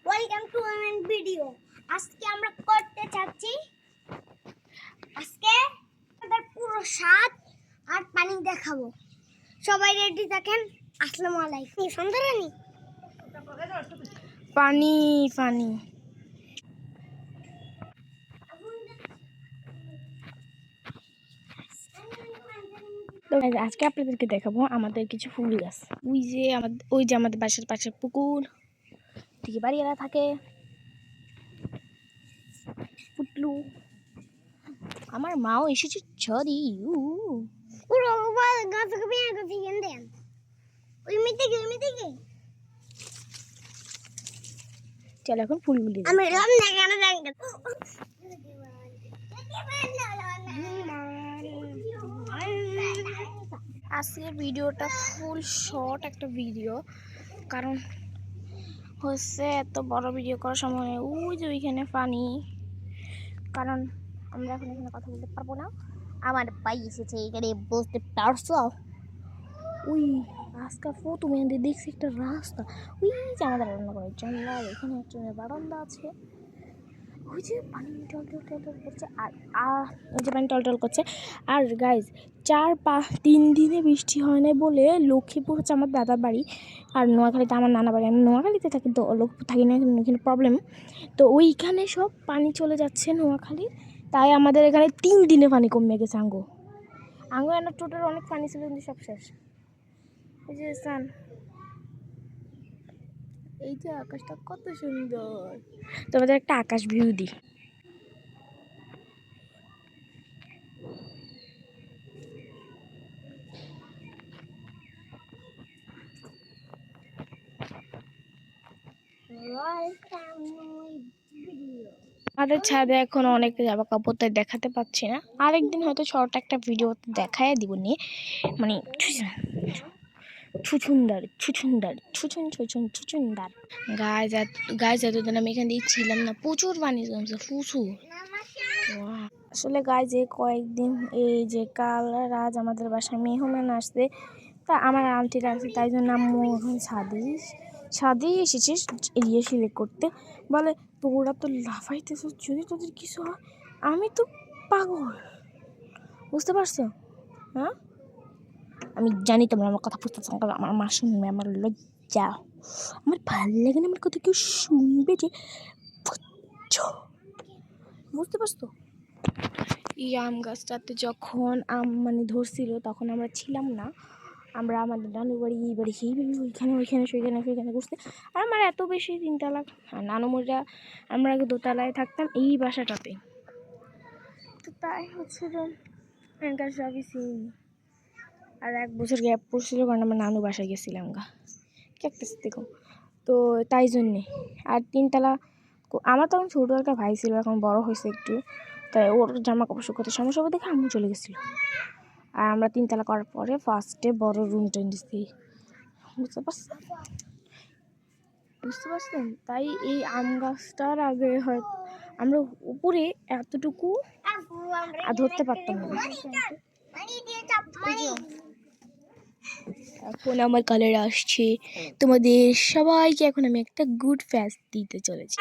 Welcome to আমার video. আজকে আমরা করতে যাচ্ছি আমাদের পুরো স্বাদ আর পানি দেখাবো। সবাই রেডি থাকেন। আসসালামু আলাইকুম। সুন্দরানি পানি পানি আজকে আপনাদেরকে দেখাবো আমাদের কিছু ফুল গাছ। ওই যে আমাদের বাসার পাশে পুকুর থেকে বাড়িওয়ালা থাকে পুটলু, আমার মাও এসেছে ছড়ি পুরো গাছকে বিয়ে করতে গেন দেন ওই মিতে কি চল এখন ফুলগুলি আমি রাম না কেন দেখেন। আজকে ভিডিওটা ফুল শর্ট একটা ভিডিও, কারণ হচ্ছে এত বড় ভিডিও করার সময় নেই। ওই যে ওইখানে পানি, কারণ আমরা এখন এখানে কথা বলতে পারবো না। আমার ভাই এসেছে এখানে, বুঝতে পারছো? ওই আজকে প্রথম এখানে দেখছি একটা রাস্তা, ওই যে আমাদের রান্না করার জন্য এখানে একটা বারান্দা আছে, ওই যে পানি টলটল করছে। আর ওই যে পানি টলটল করছে। আর গাইজ 3 দিনে বৃষ্টি হয় না বলে লক্ষ্মীপুর হচ্ছে আমার দাদার বাড়ি, আর নোয়াখালীতে আমার নানা বাড়ি। আমি নোয়াখালীতে থাকি, তো লক্ষ্মীপুর থাকি না, এখানে প্রবলেম। তো ওইখানে সব পানি চলে যাচ্ছে নোয়াখালীর, তাই আমাদের এখানে 3 দিনে পানি কমে গেছে। আঙ্গো এনে টোটাল অনেক পানি ছিল, কিন্তু সব শেষ। এই যে সান, এই যে আকাশটা কত সুন্দর। তোমাদের একটা আকাশ ভিউ দিই। আমাদের ছাদে এখন অনেক জামা কাপড়, তাই দেখাতে পাচ্ছি না। আরেকদিন হয়তো শর্ট একটা ভিডিও দেখাই দিব নিয়ে, মানে ছুছুন্দার গাছ এতদিন আমি এখান দিয়ে ছিলাম না, প্রচুর পানি জমছে, প্রচুর। আসলে গাছ যে কয়েকদিন, এই যে কাল রাজ আমাদের বাসায় মেহমান আসছে, তা আমার আন্টিরা আছে, তাই জন্য আম্মু এখন ছাদেই এসেছিস ইয়ে সিলেক্ট করতে। বলে তোরা তো লাফাইতেছ, যদি তোদের কিছু হয়। আমি তো পাগল, বুঝতে পারছো? হ্যাঁ, আমি জানি তোমরা আমার কথা বুঝতে চাও, আমার মা শুনবে, আমার লজ্জা, আমার ভালো লাগে না আমার কথা কেউ শুনবে, যে বুঝতে পারছো? এই আম গাছটাতে যখন আম মানে ধরছিল, তখন আমরা ছিলাম না, আমরা আমাদের নানু বাড়ি এই বাড়ি সেই বাড়ি, ওইখানে ঘুরতে। আর আমার এত বেশি 3 তলা, আর নানুমুড়িরা আমরা দোতলায় থাকতাম এই বাসাটাতে। তো তাই হচ্ছে যে এখানকার সবই সিন। আর 1 বছর গ্যাপ পড়ছিল, কারণ আমার নানু বাসায় গেছিলাম গা ক্যাকটাস দেখো, তো তাই জন্যে। আর 3 তলা আমার তখন ছোটো একটা ভাই ছিল, এখন বড় হয়েছে একটু, তাই ওর জামা কাপড় শুকাতে সমস্যা হবে দেখে আম্মু চলে গেছিলো। আর আমরা 3 তলা করার পরে ফার্স্টে বড় রুমটা নিচ্ছি, বুঝতে পারছেন? তাই এই আম গাছটার আগে হয় আমরা উপরে এতটুকু ধরতে পারতাম না। এখন আমার কালার আসছে, তোমাদের সবাইকে এখন আমি একটা গুড ফ্যাস দিতে চলেছি।